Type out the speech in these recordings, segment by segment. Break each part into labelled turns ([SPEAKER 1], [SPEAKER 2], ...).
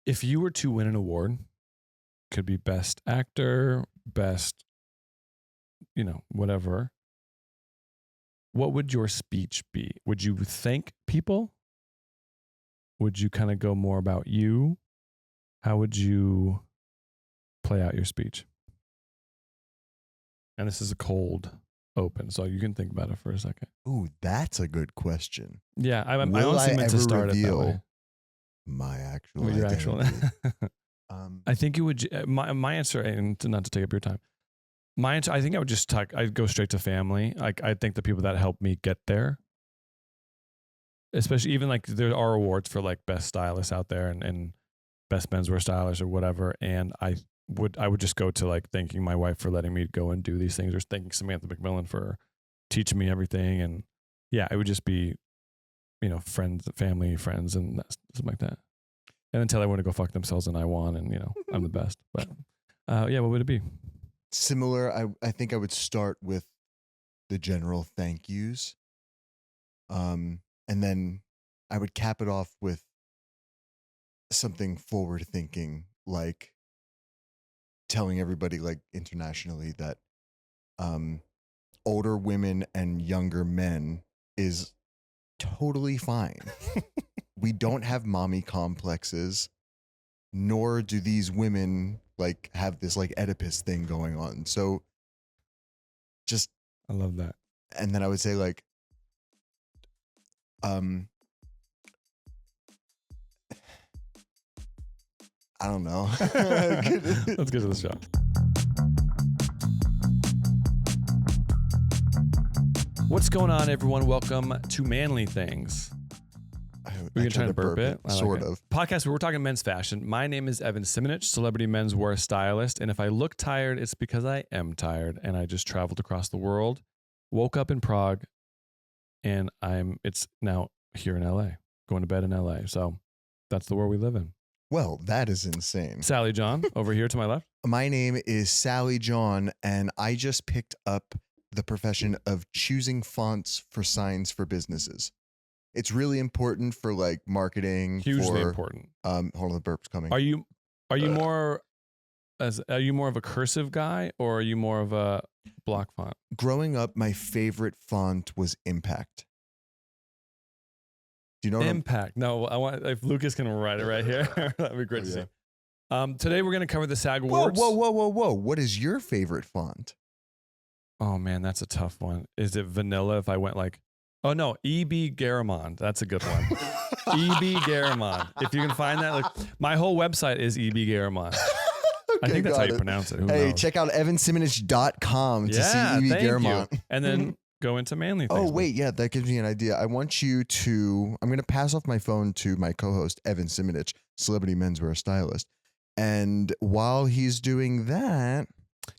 [SPEAKER 1] If you were to win an award, could be best actor, best, whatever. What would your speech be? Would you thank people? Would you kind of go more about you? How would you play out your speech? And this is a cold open, so you can think about it for a second.
[SPEAKER 2] Ooh, that's a good question.
[SPEAKER 1] Yeah, I
[SPEAKER 2] Will
[SPEAKER 1] honestly
[SPEAKER 2] I
[SPEAKER 1] meant to
[SPEAKER 2] ever
[SPEAKER 1] start it that way.
[SPEAKER 2] reveal my actual
[SPEAKER 1] Your
[SPEAKER 2] identity?
[SPEAKER 1] actual. I think you would. My answer, and not to take up your time. My answer, I think I would just talk. I'd go straight to family. Like I think the people that helped me get there, especially even like there are awards for like best stylist out there and best menswear stylist or whatever. And I would just go to like thanking my wife for letting me go and do these things, or thanking Samantha McMillan for teaching me everything. And yeah, it would just be, friends, family, friends, and something like that. And then tell everyone to go fuck themselves and I won and, I'm the best. But yeah, what would it be?
[SPEAKER 2] Similar, I think I would start with the general thank yous. And then I would cap it off with something forward thinking, like telling everybody like internationally that older women and younger men is totally fine. We don't have mommy complexes, nor do these women like have this like Oedipus thing going on. So just
[SPEAKER 1] I love that.
[SPEAKER 2] And then I would say like I don't know.
[SPEAKER 1] Let's get to the show. What's going on, everyone? Welcome to Manly Things. We're going to try to burp it.
[SPEAKER 2] Sort of.
[SPEAKER 1] Podcast where we're talking men's fashion. My name is Evan Simonich, celebrity menswear stylist. And if I look tired, it's because I am tired. And I just traveled across the world, woke up in Prague, and it's now here in LA, going to bed in LA. So that's the world we live in.
[SPEAKER 2] Well, that is insane.
[SPEAKER 1] Sally John, over here to my left.
[SPEAKER 2] My name is Sally John, and I just picked up the profession of choosing fonts for signs for businesses. It's really important for like marketing.
[SPEAKER 1] Hugely important.
[SPEAKER 2] Hold on, the burp's coming.
[SPEAKER 1] Are you more of a cursive guy, or are you more of a block font?
[SPEAKER 2] Growing up, my favorite font was Impact. Do you know
[SPEAKER 1] Impact? No, I want if Lucas can write it right here. That'd be great to see. Today we're going to cover the SAG Awards.
[SPEAKER 2] Whoa! What is your favorite font?
[SPEAKER 1] Oh man, that's a tough one. Is it vanilla? If I went like, oh no, E.B. Garamond. That's a good one. E.B. Garamond. If you can find that, like my whole website is E.B. Garamond. I think that's how you pronounce it. Who knows?
[SPEAKER 2] Check out evansimonich.com to see E.B. Garamond.
[SPEAKER 1] And then go into Manly Things.
[SPEAKER 2] Oh wait, yeah, that gives me an idea. I want you to. I'm going to pass off my phone to my co-host Evan Simonich, celebrity menswear stylist, and while he's doing that.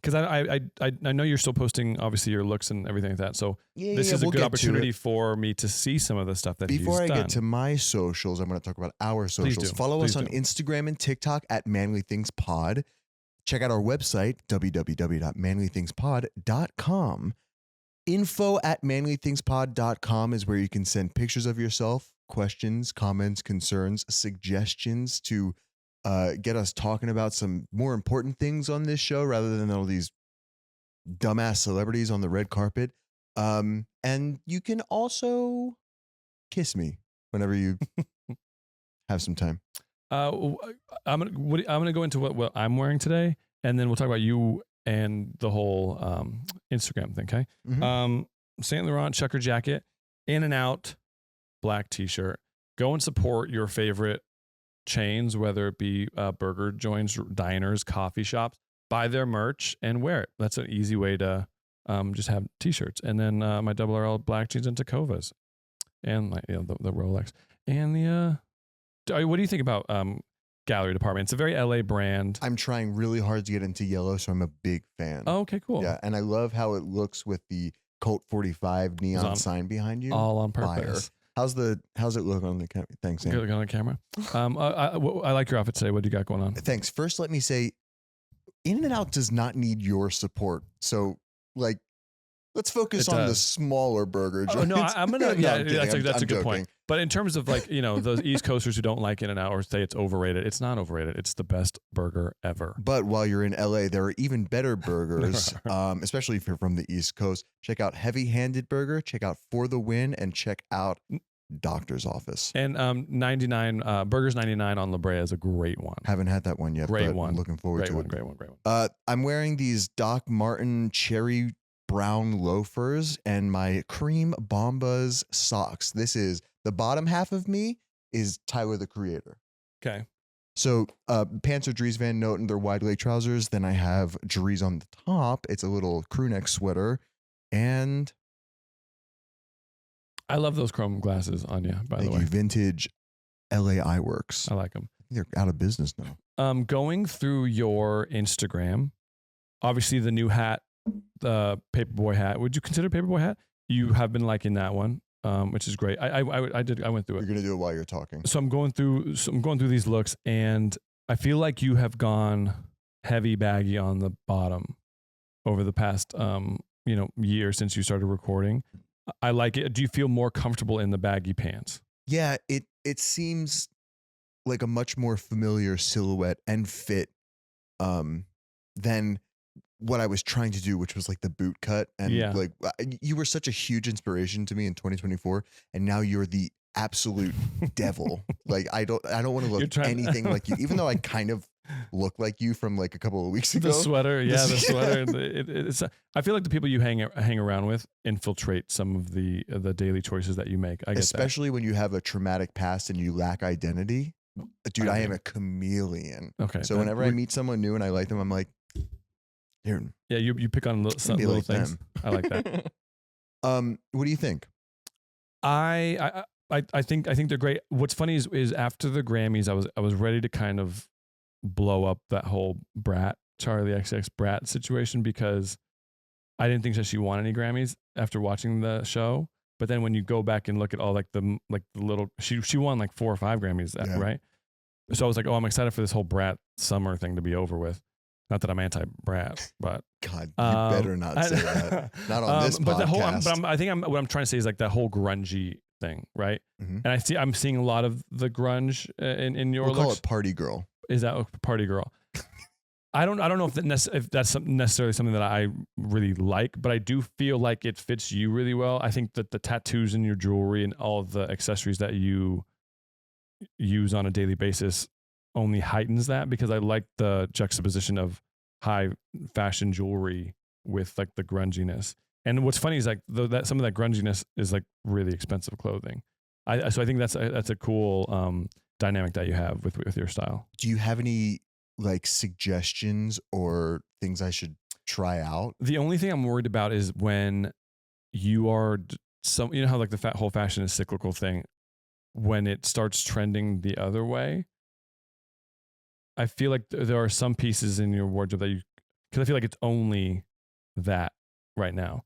[SPEAKER 1] Because I know you're still posting obviously your looks and everything like that. So this is a good opportunity for me to see some of the stuff that he's done.
[SPEAKER 2] Before I get to my socials, I'm going to talk about our socials. Follow us on Instagram and TikTok at Manly Things Pod. Check out our website, www.manlythingspod.com. Info at manlythingspod.com is where you can send pictures of yourself, questions, comments, concerns, suggestions to get us talking about some more important things on this show rather than all these dumbass celebrities on the red carpet. And you can also kiss me whenever you have some time.
[SPEAKER 1] I'm gonna go into what I'm wearing today, and then we'll talk about you and the whole Instagram thing. Okay.
[SPEAKER 2] Mm-hmm.
[SPEAKER 1] Saint Laurent checker jacket, In and Out black t-shirt. Go and support your favorite chains, whether it be burger joints, diners, coffee shops. Buy their merch and wear it. That's an easy way to just have t-shirts. And then my double RL black jeans and Tacovas, and like the Rolex and the. What do you think about Gallery Department? It's a very LA brand.
[SPEAKER 2] I'm trying really hard to get into yellow, so I'm a big fan.
[SPEAKER 1] Oh, okay, cool.
[SPEAKER 2] Yeah, and I love how it looks with the Colt 45 neon sign behind you.
[SPEAKER 1] All on purpose.
[SPEAKER 2] Fire. How's it look on the camera? Thanks, Sam.
[SPEAKER 1] Good on the camera. I like your outfit today. What do you got going on?
[SPEAKER 2] Thanks. First, let me say, In and Out does not need your support. So, like, Let's focus
[SPEAKER 1] It
[SPEAKER 2] on the
[SPEAKER 1] does.
[SPEAKER 2] smaller burger joints.
[SPEAKER 1] Oh, no, I'm gonna.
[SPEAKER 2] No,
[SPEAKER 1] Yeah,
[SPEAKER 2] I'm kidding.
[SPEAKER 1] that's
[SPEAKER 2] I'm
[SPEAKER 1] a good point.
[SPEAKER 2] joking.
[SPEAKER 1] But in terms of like those East Coasters who don't like In-N-Out or say it's overrated, it's not overrated. It's the best burger ever.
[SPEAKER 2] But while you're in LA, there are even better burgers, especially if you're from the East Coast. Check out Heavy Handed Burger. Check out For the Win, and check out Doctor's Office.
[SPEAKER 1] And 99 Burgers 99 on La Brea is a great one.
[SPEAKER 2] Haven't had that one yet.
[SPEAKER 1] Great
[SPEAKER 2] but
[SPEAKER 1] one.
[SPEAKER 2] I'm looking forward to it.
[SPEAKER 1] Great one.
[SPEAKER 2] I'm wearing these Doc Marten cherry brown loafers and my cream Bombas socks. This is the bottom half of me is Tyler the Creator.
[SPEAKER 1] Okay.
[SPEAKER 2] So pants are Dries Van Noten. They're wide leg trousers. Then I have Dries on the top. It's a little crew neck sweater. And
[SPEAKER 1] I love those chrome glasses on you, by the way.
[SPEAKER 2] Vintage LA Eyeworks.
[SPEAKER 1] I like them.
[SPEAKER 2] They're out of business now.
[SPEAKER 1] Going through your Instagram, obviously the new hat, the Paperboy hat. Would you consider Paperboy hat? You have been liking that one, which is great. I went through it.
[SPEAKER 2] You're gonna do it while you're talking.
[SPEAKER 1] So I'm going through these looks, and I feel like you have gone heavy baggy on the bottom over the past year since you started recording. I like it. Do you feel more comfortable in the baggy pants?
[SPEAKER 2] Yeah, it seems like a much more familiar silhouette and fit than what I was trying to do, which was like the boot cut. And like you were such a huge inspiration to me in 2024, and now you're the absolute devil. Like I don't want to look anything like you, even though I kind of look like you from like a couple of weeks ago.
[SPEAKER 1] The sweater, the sweater. It's I feel like the people you hang around with infiltrate some of the daily choices that you make. I get
[SPEAKER 2] especially when you have a traumatic past and you lack identity. Dude, I am a chameleon.
[SPEAKER 1] Okay.
[SPEAKER 2] So whenever I meet someone new and I like them, I'm like, here.
[SPEAKER 1] Yeah, you pick on little like things. Them. I like that.
[SPEAKER 2] What do you think?
[SPEAKER 1] I think they're great. What's funny is after the Grammys, I was ready to kind of blow up that whole Charlie XX Brat situation because I didn't think that she won any Grammys after watching the show. But then when you go back and look at all the little, she won like 4 or 5 Grammys, right? So I was like, oh, I'm excited for this whole Brat summer thing to be over with. Not that I'm anti-Brat, but
[SPEAKER 2] God, you better not say that. Not on this podcast.
[SPEAKER 1] But the whole, what I'm trying to say is like that whole grungy thing, right? Mm-hmm. And I'm seeing a lot of the grunge in your looks.
[SPEAKER 2] We'll call it party girl.
[SPEAKER 1] Is that a party girl? I don't know if that's necessarily something that I really like, but I do feel like it fits you really well. I think that the tattoos in your jewelry and all of the accessories that you use on a daily basis only heightens that because I like the juxtaposition of high fashion jewelry with like the grunginess. And what's funny is like that some of that grunginess is like really expensive clothing. So I think that's a cool dynamic that you have with your style.
[SPEAKER 2] Do you have any like suggestions or things I should try out?
[SPEAKER 1] The only thing I'm worried about is when you are you know how like the whole fashion is cyclical thing. When it starts trending the other way, I feel like there are some pieces in your wardrobe that because I feel like it's only that right now.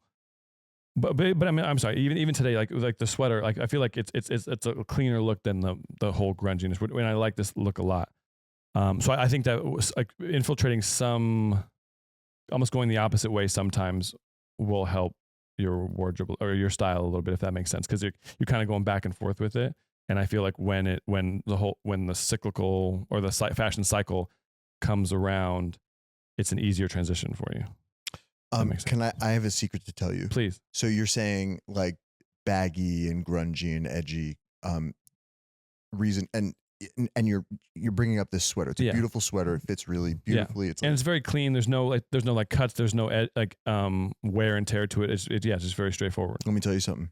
[SPEAKER 1] But I mean, I'm sorry. Even today, like the sweater, like I feel like it's a cleaner look than the whole grunginess. When I like this look a lot. So I think that was like infiltrating almost going the opposite way sometimes will help your wardrobe or your style a little bit, if that makes sense. Because you're kind of going back and forth with it. And I feel like when the cyclical or the fashion cycle comes around, it's an easier transition for you.
[SPEAKER 2] I have a secret to tell you?
[SPEAKER 1] Please.
[SPEAKER 2] So you're saying like baggy and grungy and edgy reason, and you're bringing up this sweater. It's a beautiful sweater. It fits really beautifully.
[SPEAKER 1] Yeah. It's very clean. There's no cuts. There's no wear and tear to it. It's just very straightforward.
[SPEAKER 2] Let me tell you something.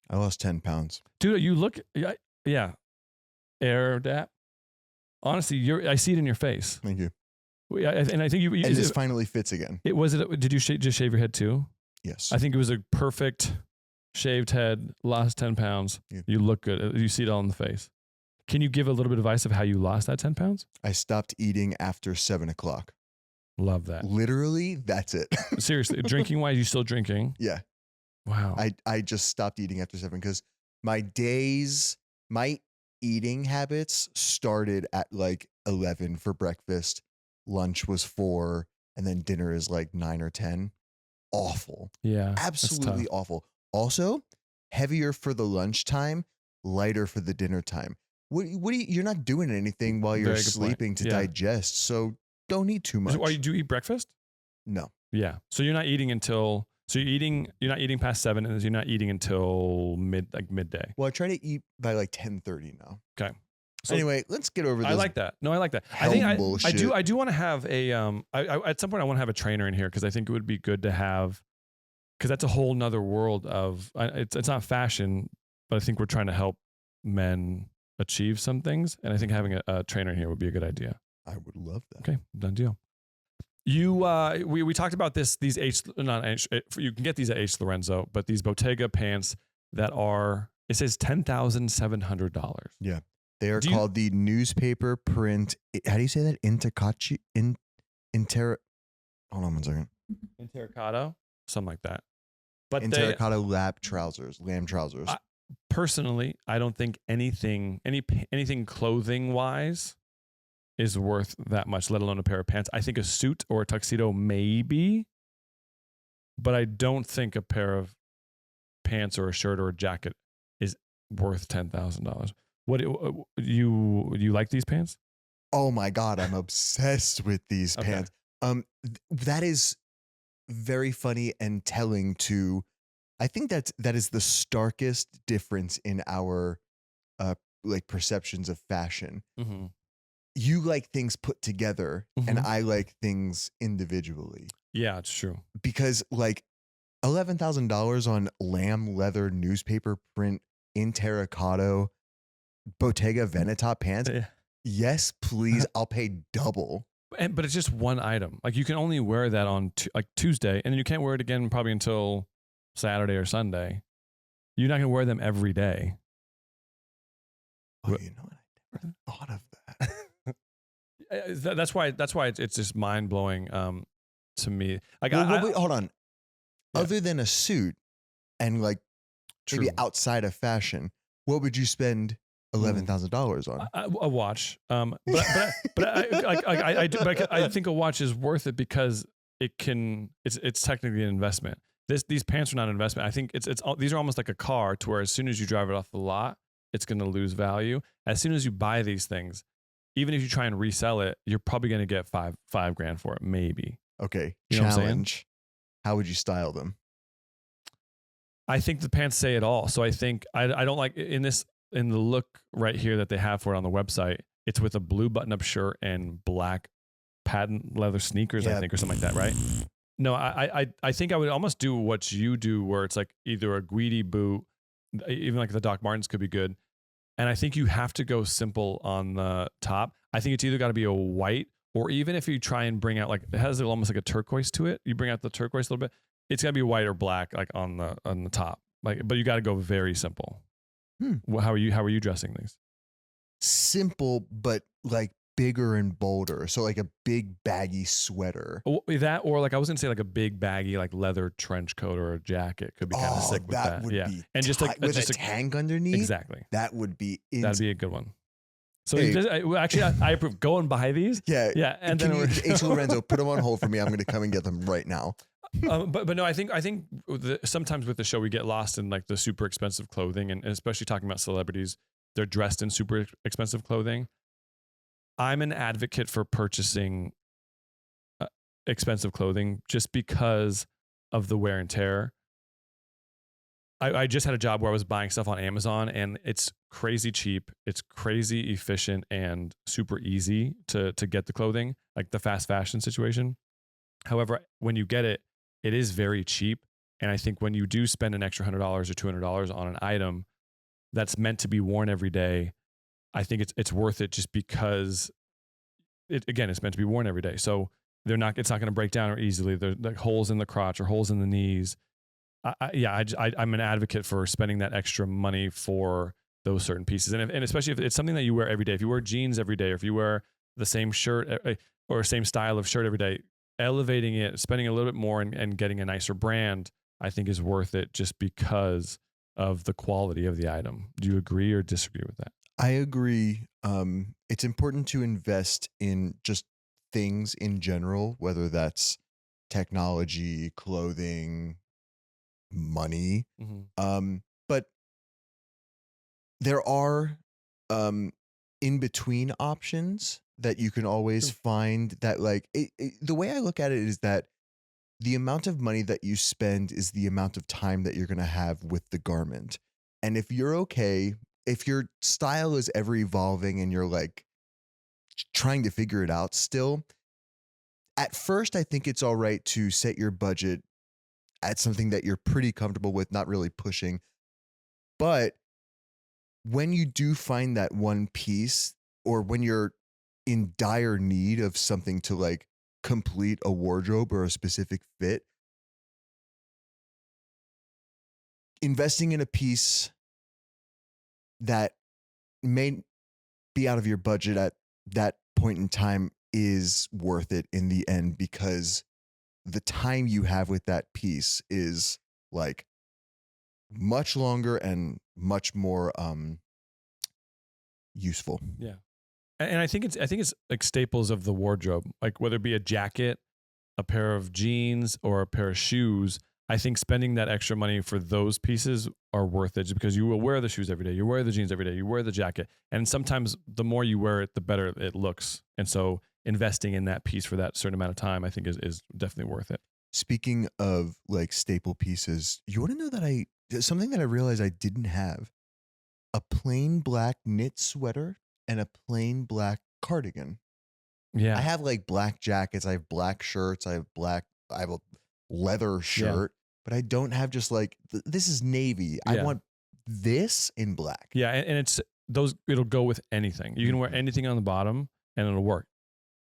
[SPEAKER 2] I lost 10 pounds.
[SPEAKER 1] Dude, you look, air dap. Honestly, I see it in your face.
[SPEAKER 2] Thank you.
[SPEAKER 1] And I think you.
[SPEAKER 2] And this finally fits again.
[SPEAKER 1] Did you just shave your head too?
[SPEAKER 2] Yes.
[SPEAKER 1] I think it was a perfect shaved head, lost 10 pounds. Yeah. You look good. You see it all in the face. Can you give a little bit of advice of how you lost that 10 pounds?
[SPEAKER 2] I stopped eating after 7:00.
[SPEAKER 1] Love that.
[SPEAKER 2] Literally, that's it.
[SPEAKER 1] Seriously, drinking wise, you still drinking?
[SPEAKER 2] Yeah.
[SPEAKER 1] Wow.
[SPEAKER 2] I just stopped eating after 7 because my eating habits started at like 11 for breakfast. Lunch was 4, and then dinner is like 9 or 10. awful.
[SPEAKER 1] Yeah.
[SPEAKER 2] Absolutely awful. Also, heavier for the lunchtime, lighter for the dinner time. You're not doing anything while you're
[SPEAKER 1] Very good point.
[SPEAKER 2] sleeping to
[SPEAKER 1] Yeah.
[SPEAKER 2] digest, so don't eat too much.
[SPEAKER 1] Or do you eat breakfast?
[SPEAKER 2] No.
[SPEAKER 1] Yeah. So you're not eating until, you're not eating past 7 and you're not eating until midday.
[SPEAKER 2] Well, I try to eat by like 10:30 now.
[SPEAKER 1] Okay. So
[SPEAKER 2] anyway, let's get over this.
[SPEAKER 1] I like that. No, I like that. I think I do want to have a at some point I want to have a trainer in here because I think it would be good to have, because that's a whole nother world of it's not fashion, but I think we're trying to help men achieve some things, and I think having a trainer in here would be a good idea.
[SPEAKER 2] I would love that.
[SPEAKER 1] Okay, done deal. You we talked about these H, you can get these at H Lorenzo, but these Bottega pants that are, it says $10,700.
[SPEAKER 2] Yeah. They are called the newspaper print. How do you say that? Hold on one second.
[SPEAKER 1] Intercotto, something like that. But
[SPEAKER 2] Intercotto lamb trousers.
[SPEAKER 1] Personally, I don't think anything clothing wise is worth that much, let alone a pair of pants. I think a suit or a tuxedo maybe, but I don't think a pair of pants or a shirt or a jacket is worth $10,000. What you like these pants?
[SPEAKER 2] Oh my God, I'm obsessed with these pants. That is very funny and telling to, I think that is the starkest difference in our like perceptions of fashion.
[SPEAKER 1] Mm-hmm.
[SPEAKER 2] You like things put together, and I like things individually.
[SPEAKER 1] Yeah, it's true.
[SPEAKER 2] Because like $11,000 on lamb leather newspaper print terracotta Bottega Veneta pants.
[SPEAKER 1] Yeah.
[SPEAKER 2] Yes, please. I'll pay double.
[SPEAKER 1] But it's just one item. Like you can only wear that on Tuesday, and then you can't wear it again probably until Saturday or Sunday. You're not going to wear them every day.
[SPEAKER 2] Oh, you know what? I never thought of that.
[SPEAKER 1] That's why it's just mind blowing to me. Like,
[SPEAKER 2] wait, hold on. Yeah. Other than a suit and like maybe outside of fashion, what would you spend $11,000 on?
[SPEAKER 1] A watch. But I think a watch is worth it because it's technically an investment. These pants are not an investment. I think these are almost like a car, to where as soon as you drive it off the lot, it's going to lose value. As soon as you buy these things, even if you try and resell it, you're probably going to get $5,000 for it, maybe.
[SPEAKER 2] Okay.
[SPEAKER 1] You know
[SPEAKER 2] challenge. How would you style them?
[SPEAKER 1] I think the pants say it all. So I think I don't like in the look right here that they have for it on the website. It's with a blue button-up shirt and black patent leather sneakers, I think, or something like that, right? No, I think I would almost do what you do, where it's like either a Guidi boot, even like the Doc Martens could be good. And I think you have to go simple on the top. I think it's either got to be a white, or even if you try and bring out, like, it has almost like a turquoise to it. You bring out the turquoise a little bit. It's got to be white or black, like on the top. Like, but you got to go very simple. How are you dressing these?
[SPEAKER 2] Simple, but like bigger and bolder. So like a big baggy sweater.
[SPEAKER 1] That, or like I was gonna say like a big baggy like leather trench coat or a jacket could be kind of sick with that.
[SPEAKER 2] Would be
[SPEAKER 1] and just like
[SPEAKER 2] with
[SPEAKER 1] just
[SPEAKER 2] a tank underneath.
[SPEAKER 1] Exactly.
[SPEAKER 2] That would be.
[SPEAKER 1] That'd be a good one. So actually, I approve. Go and buy these.
[SPEAKER 2] Yeah.
[SPEAKER 1] And
[SPEAKER 2] then
[SPEAKER 1] H.
[SPEAKER 2] Lorenzo, put them on hold for me. I'm going to come and get them right now.
[SPEAKER 1] But no, I think sometimes with the show we get lost in like the super expensive clothing, and especially talking about celebrities, they're dressed in super expensive clothing. I'm an advocate for purchasing expensive clothing just because of the wear and tear. I just had a job where I was buying stuff on Amazon, and it's crazy cheap. It's crazy efficient and super easy to get the clothing, like the fast fashion situation. However, when you get it, it is very cheap. And I think when you do spend an extra $100 or $200 on an item that's meant to be worn every day, I think it's worth it just because it's meant to be worn every day. So it's not going to break down easily. There's like holes in the crotch or holes in the knees. I'm an advocate for spending that extra money for those certain pieces. And especially if it's something that you wear every day, if you wear jeans every day, or if you wear the same shirt or same style of shirt every day, elevating it, spending a little bit more and getting a nicer brand, I think is worth it just because of the quality of the item. Do you agree or disagree with that?
[SPEAKER 2] I agree. It's important to invest in just things in general, whether that's technology, clothing, money. But there are in between options that you can always find that like the way I look at it is that the amount of money that you spend is the amount of time that you're going to have with the garment. And if you're okay, if your style is ever evolving and you're like trying to figure it out still, at first, I think it's all right to set your budget at something that you're pretty comfortable with, not really pushing. But when you do find that one piece, or when you're in dire need of something to like complete a wardrobe or a specific fit, investing in a piece that may be out of your budget at that point in time is worth it in the end, because the time you have with that piece is like much longer and much more useful.
[SPEAKER 1] Yeah. And I think it's like staples of the wardrobe, like whether it be a jacket, a pair of jeans, or a pair of shoes. I think spending that extra money for those pieces are worth it, just because you will wear the shoes every day, you wear the jeans every day, you wear the jacket, and sometimes the more you wear it, the better it looks. And so investing in that piece for that certain amount of time, I think is definitely worth it.
[SPEAKER 2] Speaking of like staple pieces, you want to know that something that I realized I didn't have: a plain black knit sweater and a plain black cardigan.
[SPEAKER 1] Yeah.
[SPEAKER 2] I have like black jackets, I have black shirts, I have a leather shirt, but I don't have just like, this is navy. I want this in black.
[SPEAKER 1] Yeah. And it's it'll go with anything. You can wear anything on the bottom and it'll work.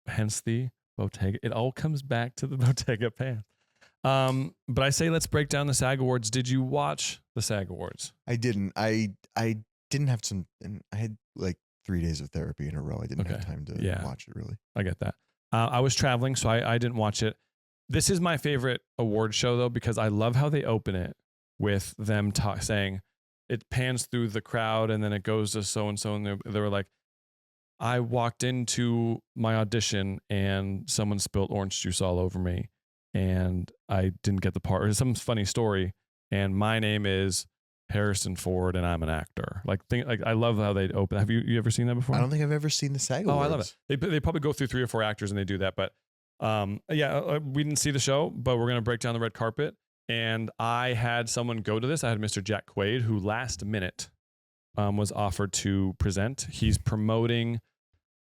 [SPEAKER 1] Hence the Bottega. It all comes back to the Bottega pants. But I say, let's break down the SAG Awards. Did you watch the SAG Awards?
[SPEAKER 2] I didn't. I didn't have I had like 3 days of therapy in a row. I didn't have time to watch it really.
[SPEAKER 1] I get that. I was traveling, so I didn't watch it. This is my favorite award show though, because I love how they open it with them saying, it pans through the crowd and then it goes to so-and-so. And they were like, I walked into my audition and someone spilled orange juice all over me and I didn't get the part. Or some funny story. And my name is Harrison Ford and I'm an actor. Like I love how they open. Have you ever seen that before?
[SPEAKER 2] I don't think I've ever seen the SAG Awards.
[SPEAKER 1] Oh, I love it. They probably go through 3 or 4 actors and they do that. But we didn't see the show, but we're going to break down the red carpet. And I had someone go to this. I had Mr. Jack Quaid, who last minute was offered to present. He's promoting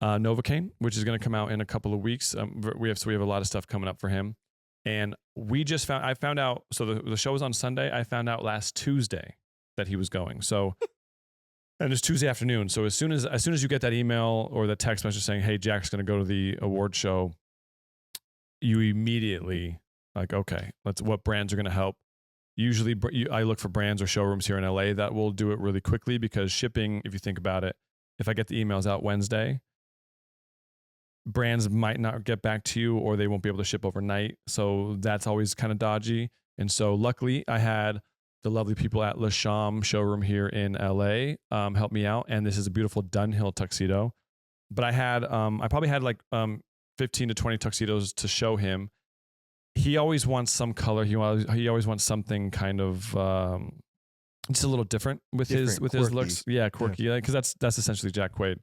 [SPEAKER 1] Novocaine, which is going to come out in a couple of weeks. We have a lot of stuff coming up for him. And I found out, so the show was on Sunday. I found out last Tuesday that he was going. So, and it's Tuesday afternoon. So as soon as you get that email or the text message saying, hey, Jack's going to go to the award show, you immediately like, okay, what brands are going to help. Usually I look for brands or showrooms here in LA that will do it really quickly, because shipping, if you think about it, if I get the emails out Wednesday, brands might not get back to you or they won't be able to ship overnight. So that's always kind of dodgy. And so luckily I had the lovely people at Le Cham showroom here in LA help me out. And this is a beautiful Dunhill tuxedo. But I probably had like 15 to 20 tuxedos to show him. He always wants some color. He always wants something kind of just a little different with his looks. Yeah, quirky. Yeah. Because that's essentially Jack Quaid.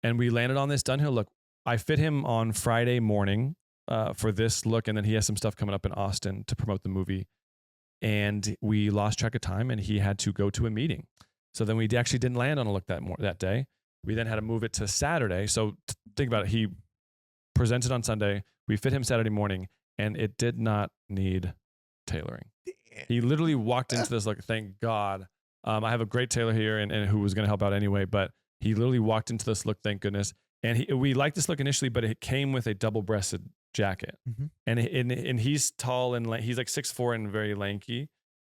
[SPEAKER 1] And we landed on this Dunhill look. I fit him on Friday morning for this look, and then he has some stuff coming up in Austin to promote the movie. And we lost track of time, and he had to go to a meeting. So then we actually didn't land on a look that day. We then had to move it to Saturday. So think about it. He presented on Sunday. We fit him Saturday morning, and it did not need tailoring. He literally walked into this look. Thank God. I have a great tailor here, and who was going to help out anyway. But he literally walked into this look. Thank goodness. And we liked this look initially, but it came with a double-breasted jacket. Mm-hmm. And he's tall and he's like 6'4" and very lanky.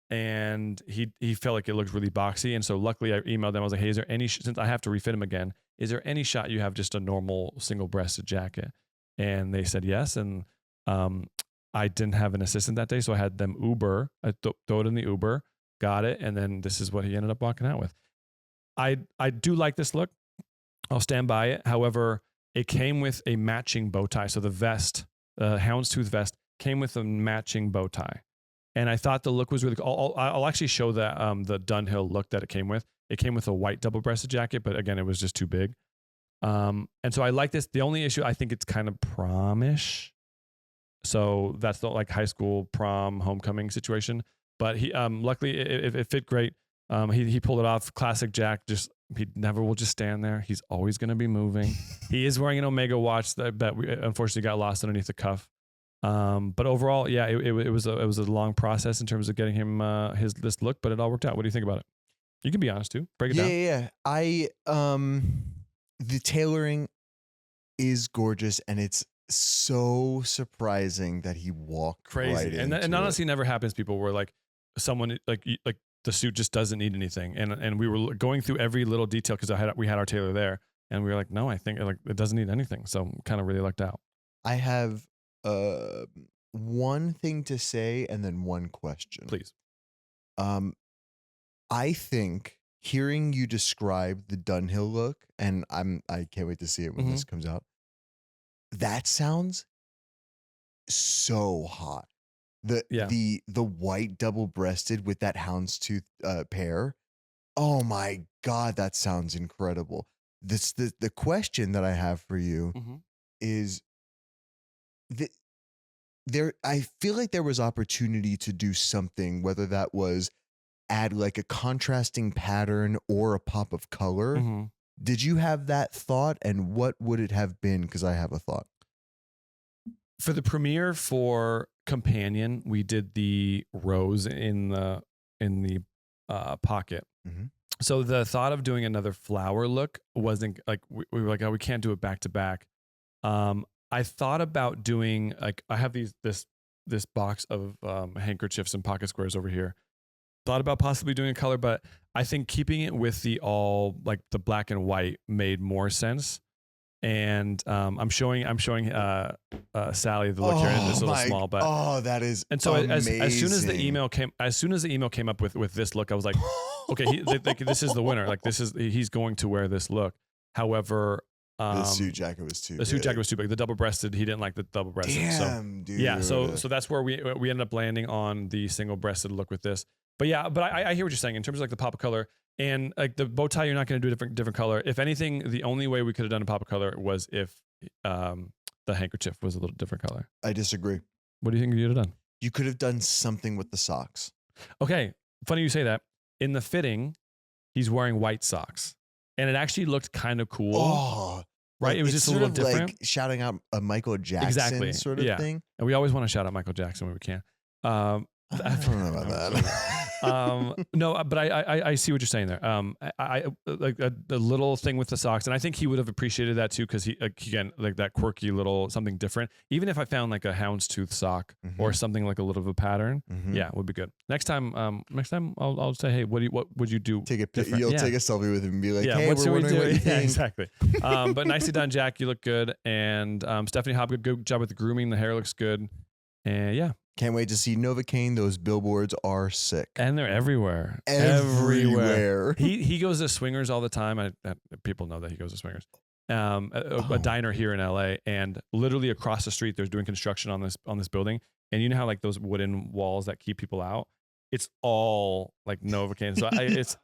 [SPEAKER 1] And he felt like it looked really boxy. And so luckily I emailed them. I was like, hey, is there any, since I have to refit him again, is there any shot you have just a normal single-breasted jacket? And they said yes. And I didn't have an assistant that day, so I had them Uber. I throw it in the Uber, got it. And then this is what he ended up walking out with. I do like this look. I'll stand by it. However, it came with a matching bow tie. So the vest, houndstooth vest, came with a matching bow tie. And I thought the look was really cool. I'll actually show that the Dunhill look that it came with. It came with a white double-breasted jacket, but again, it was just too big. And so I like this. The only issue, I think it's kind of prom-ish. So that's the like high school prom homecoming situation. But he luckily it fit great. He pulled it off. Classic Jack. Just he never will just stand there. He's always going to be moving. He is wearing an Omega watch that we unfortunately got lost underneath the cuff. But overall, yeah, it was a long process in terms of getting him this look, but it all worked out. What do you think about it? You can be honest too. Break it down.
[SPEAKER 2] Yeah. The tailoring is gorgeous, and it's so surprising that he walked
[SPEAKER 1] crazy.
[SPEAKER 2] Right
[SPEAKER 1] and honestly, never happens. People were like, someone like the suit just doesn't need anything, and we were going through every little detail because we had our tailor there, and we were like, no, I think like it doesn't need anything. So kind of really lucked out.
[SPEAKER 2] I have one thing to say and then one question.
[SPEAKER 1] Please.
[SPEAKER 2] I think hearing you describe the Dunhill look, and I can't wait to see it when this comes out. That sounds so hot. The white double-breasted with that houndstooth pair. Oh my God, that sounds incredible. The question that I have for you is I feel like there was opportunity to do something, whether that was add like a contrasting pattern or a pop of color. Did you have that thought, and what would it have been? Because I have a thought.
[SPEAKER 1] For the premiere for Companion, we did the rose in the pocket. So the thought of doing another flower look wasn't like we were like, oh, we can't do it back to back. I thought about doing like I have this box of handkerchiefs and pocket squares over here. Thought about possibly doing a color, but I think keeping it with the all like the black and white made more sense. And I'm showing Sally the look here in this little small, but
[SPEAKER 2] that is
[SPEAKER 1] and so
[SPEAKER 2] amazing.
[SPEAKER 1] as soon as the email came up with this look, I was like, okay, this is the winner. Like he's going to wear this look. However,
[SPEAKER 2] the suit jacket was too.
[SPEAKER 1] The suit jacket was too big. The double breasted, he didn't like the double breasted.
[SPEAKER 2] Damn, dude.
[SPEAKER 1] Yeah, so that's where we ended up landing on the single breasted look with this. But yeah, but I hear what you're saying in terms of like the pop of color and like the bow tie. You're not going to do a different color. If anything, the only way we could have done a pop of color was if the handkerchief was a little different color.
[SPEAKER 2] I disagree.
[SPEAKER 1] What do you think you'd have done?
[SPEAKER 2] You could have done something with the socks.
[SPEAKER 1] Okay, funny you say that. In the fitting, he's wearing white socks, and it actually looked kind of cool.
[SPEAKER 2] Oh,
[SPEAKER 1] right.
[SPEAKER 2] Like,
[SPEAKER 1] it was just a little different.
[SPEAKER 2] Like shouting out a Michael Jackson sort of thing.
[SPEAKER 1] And we always want to shout out Michael Jackson when we can.
[SPEAKER 2] I don't know about that.
[SPEAKER 1] No, but I see what you're saying there. I like the little thing with the socks, and I think he would have appreciated that too because he again like that quirky little something different. Even if I found like a houndstooth sock or something like a little of a pattern, yeah, it would be good. Next time I'll say, hey, what would you do?
[SPEAKER 2] Take a you'll take a selfie with him and be like,
[SPEAKER 1] yeah,
[SPEAKER 2] hey, we're wondering what you think.
[SPEAKER 1] Yeah, exactly. But nicely done, Jack. You look good, and Stephanie Hopgood, good job with the grooming. The hair looks good, and yeah.
[SPEAKER 2] Can't wait to see Novocaine. Those billboards are sick.
[SPEAKER 1] And they're everywhere.
[SPEAKER 2] Everywhere.
[SPEAKER 1] He goes to Swingers all the time. People know that he goes to Swingers. A diner here in LA, and literally across the street, they're doing construction on this building. And you know how like those wooden walls that keep people out? It's all like Novocaine. So it's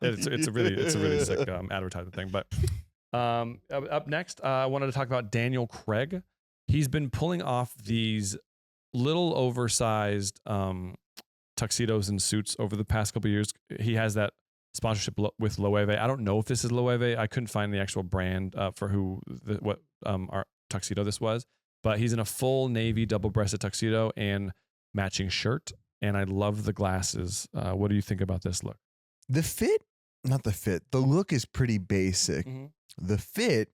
[SPEAKER 1] a really sick advertising thing. But up next, I wanted to talk about Daniel Craig. He's been pulling off these little oversized tuxedos and suits over the past couple of years. He has that sponsorship with Loewe. I don't know if this is Loewe. I couldn't find the actual brand for what our tuxedo this was, but he's in a full navy double-breasted tuxedo and matching shirt, and I love the glasses. What do you think about this look?
[SPEAKER 2] The look is pretty basic. The fit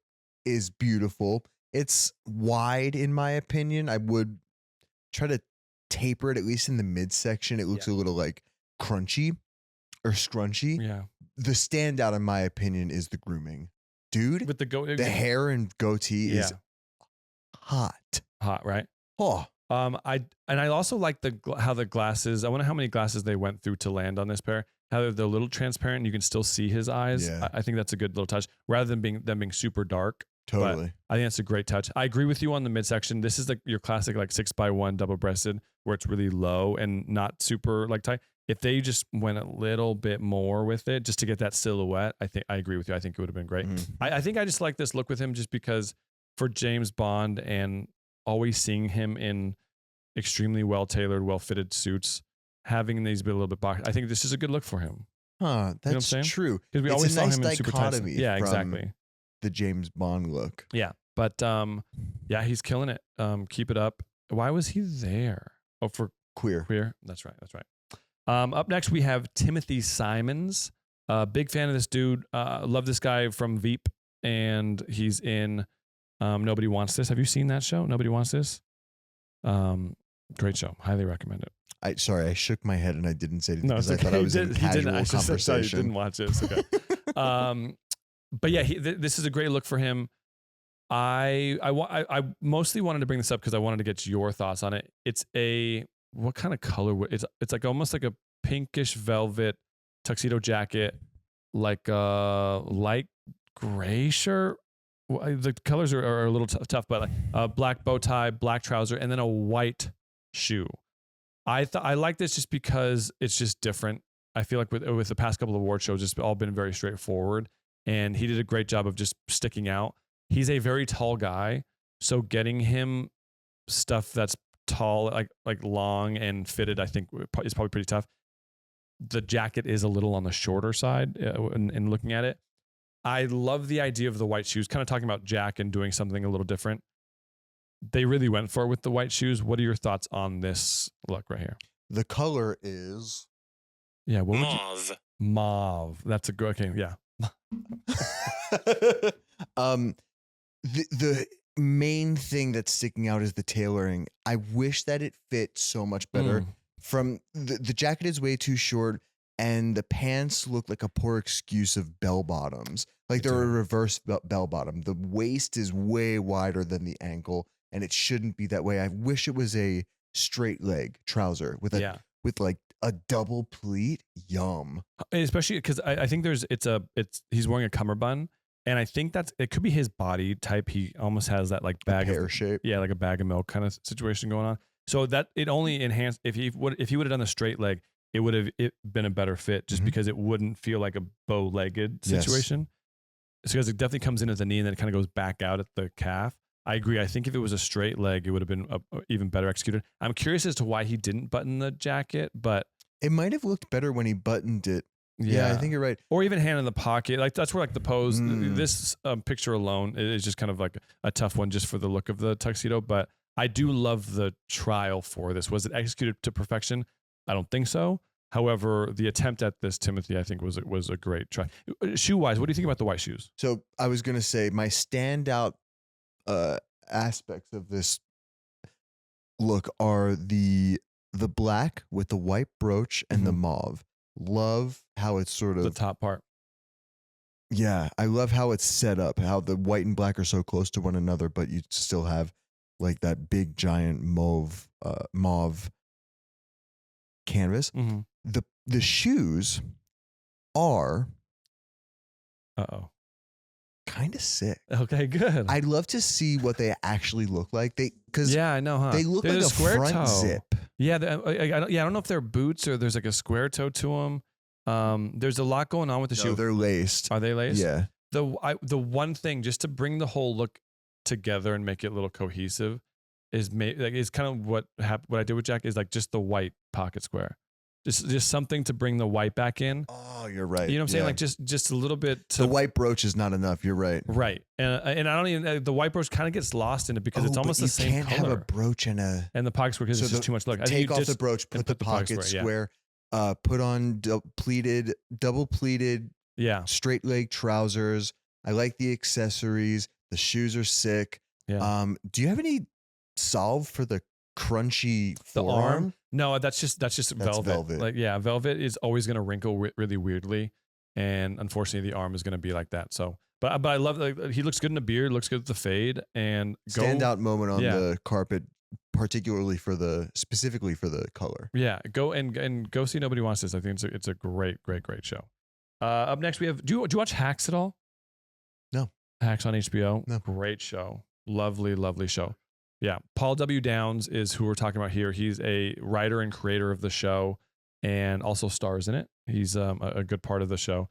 [SPEAKER 2] is beautiful. It's wide in my opinion. I would try to taper it, at least in the midsection. It looks a little like crunchy or scrunchy.
[SPEAKER 1] Yeah.
[SPEAKER 2] The standout, in my opinion, is the grooming. Dude,
[SPEAKER 1] with the
[SPEAKER 2] hair and goatee is hot.
[SPEAKER 1] Hot, right?
[SPEAKER 2] Oh.
[SPEAKER 1] I also like how the glasses, I wonder how many glasses they went through to land on this pair. How they're a little transparent and you can still see his eyes.
[SPEAKER 2] Yeah.
[SPEAKER 1] I think that's a good little touch. Rather than them being super dark,
[SPEAKER 2] Totally.
[SPEAKER 1] But I think that's a great touch. I agree with you on the midsection. This is your classic like 6x1 double breasted where it's really low and not super like tight. If they just went a little bit more with it just to get that silhouette, I agree with you. I think it would have been great. I think I just like this look with him just because for James Bond and always seeing him in extremely well tailored, well fitted suits, having these be a little bit box. I think this is a good look for him.
[SPEAKER 2] Huh, that's true.
[SPEAKER 1] Because we
[SPEAKER 2] It's
[SPEAKER 1] always
[SPEAKER 2] a
[SPEAKER 1] saw
[SPEAKER 2] nice
[SPEAKER 1] him in super tight.
[SPEAKER 2] dichotomy
[SPEAKER 1] Yeah,
[SPEAKER 2] from
[SPEAKER 1] exactly.
[SPEAKER 2] the James Bond look.
[SPEAKER 1] Yeah, but yeah, he's killing it. Keep it up. Why was he there? Oh, for
[SPEAKER 2] Queer.
[SPEAKER 1] That's right. Up next we have Timothy Simons. Big fan of this dude. Love this guy from Veep, and he's in Nobody Wants This. Have you seen that show? Nobody Wants This. Great show. Highly recommend it.
[SPEAKER 2] I shook my head and I didn't say it
[SPEAKER 1] No,
[SPEAKER 2] because
[SPEAKER 1] it's
[SPEAKER 2] I
[SPEAKER 1] okay.
[SPEAKER 2] thought I was in
[SPEAKER 1] He didn't.
[SPEAKER 2] casual
[SPEAKER 1] I just said, sorry,
[SPEAKER 2] conversation.
[SPEAKER 1] didn't watch it. It's okay. But yeah, this is a great look for him. I mostly wanted to bring this up because I wanted to get your thoughts on it. It's what kind of color? It's like almost like a pinkish velvet tuxedo jacket, like a light gray shirt. The colors are a little tough, but like a black bow tie, black trouser, and then a white shoe. I like this just because it's just different. I feel like with the past couple of award shows, it's all been very straightforward, and he did a great job of just sticking out. He's a very tall guy, so getting him stuff that's tall, like long and fitted, I think is probably pretty tough. The jacket is a little on the shorter side in looking at it. I love the idea of the white shoes, kind of talking about Jack and doing something a little different. They really went for it with the white shoes. What are your thoughts on this look right here?
[SPEAKER 2] The color is
[SPEAKER 3] mauve.
[SPEAKER 1] Mauve. That's a good. Okay, yeah.
[SPEAKER 2] The main thing that's sticking out is the tailoring. I wish that it fit so much better. From the jacket is way too short, and the pants look like a poor excuse of bell bottoms. Like they're a reverse bell bottom. The waist is way wider than the ankle, and it shouldn't be that way. I wish it was a straight leg trouser with like a double pleat. Yum.
[SPEAKER 1] Especially because I think he's wearing a cummerbund, and I think it could be his body type. He almost has that like bag
[SPEAKER 2] pear shape.
[SPEAKER 1] Yeah, like a bag of milk kind of situation going on. So that it only enhanced if he would have done the straight leg, it would have been a better fit just because it wouldn't feel like a bow-legged situation. Yes. Because it definitely comes in at the knee and then it kind of goes back out at the calf. I agree. I think if it was a straight leg, it would have been even better executed. I'm curious as to why he didn't button the jacket, but
[SPEAKER 2] it might have looked better when he buttoned it. Yeah, I think you're right.
[SPEAKER 1] Or even hand in the pocket. Like that's where like the pose, this picture alone is just kind of like a tough one just for the look of the tuxedo. But I do love the trial for this. Was it executed to perfection? I don't think so. However, the attempt at this, Timothy, I think was a great try. Shoe wise, what do you think about the white shoes?
[SPEAKER 2] So I was going to say my standout aspects of this look are the black with the white brooch and the mauve. Love how it's sort of
[SPEAKER 1] the top part.
[SPEAKER 2] Yeah, I love how it's set up, how the white and black are so close to one another, but you still have like that big giant mauve canvas. The shoes are kind of sick.
[SPEAKER 1] Okay, good.
[SPEAKER 2] I'd love to see what they actually look like.
[SPEAKER 1] I know, huh?
[SPEAKER 2] They look like a
[SPEAKER 1] square
[SPEAKER 2] front
[SPEAKER 1] toe.
[SPEAKER 2] zip.
[SPEAKER 1] Yeah, I don't know if they're boots or there's like a square toe to them. There's a lot going on with the shoe.
[SPEAKER 2] They're laced.
[SPEAKER 1] Are they laced?
[SPEAKER 2] Yeah.
[SPEAKER 1] The one thing just to bring the whole look together and make it a little cohesive is kind of what I did with Jack is like just the white pocket square. Just something to bring the white back in.
[SPEAKER 2] Oh, you're right.
[SPEAKER 1] You know what I'm saying? Like just a little bit.
[SPEAKER 2] The white brooch is not enough. You're right.
[SPEAKER 1] Right. And I don't even, the white brooch kind of gets lost in it because it's almost the same color.
[SPEAKER 2] You can't have a brooch and
[SPEAKER 1] the pocket square because it's just too much look.
[SPEAKER 2] Take off the brooch, put the pocket square, put on double pleated, straight leg trousers. I like the accessories. The shoes are sick.
[SPEAKER 1] Yeah.
[SPEAKER 2] Do you have any solve for the crunchy forearm?
[SPEAKER 1] No, that's just velvet. Like velvet is always going to wrinkle really weirdly, and unfortunately, the arm is going to be like that. So, but I love he looks good in the beard, looks good with the fade, and
[SPEAKER 2] standout moment on the carpet, specifically for the color.
[SPEAKER 1] Yeah, go and go see Nobody Wants This. I think it's a great show. Up next we have do you watch Hacks at all?
[SPEAKER 2] No.
[SPEAKER 1] Hacks on HBO.
[SPEAKER 2] No.
[SPEAKER 1] Great show. Lovely, lovely show. Yeah. Paul W. Downs is who we're talking about here. He's a writer and creator of the show and also stars in it. He's a good part of the show.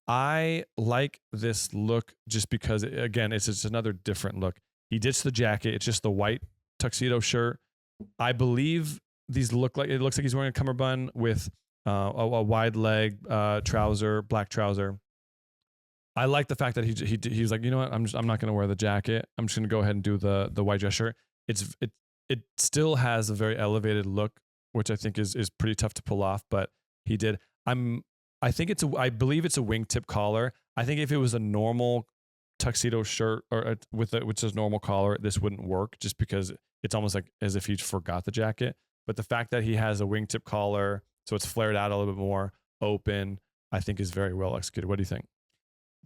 [SPEAKER 1] I like this look just because, again, it's just another different look. He ditched the jacket. It's just the white tuxedo shirt. I believe these looks like he's wearing a cummerbund with a wide leg trouser, black trouser. I like the fact that he's like, you know what, I'm not going to wear the jacket. I'm just going to go ahead and do the white dress shirt. It still has a very elevated look, which I think is pretty tough to pull off, but he did. I believe it's a wingtip collar. I think if it was a normal tuxedo shirt or with a normal collar, this wouldn't work just because it's almost like as if he forgot the jacket. But the fact that he has a wingtip collar, so it's flared out a little bit more open, I think is very well executed. What do you think?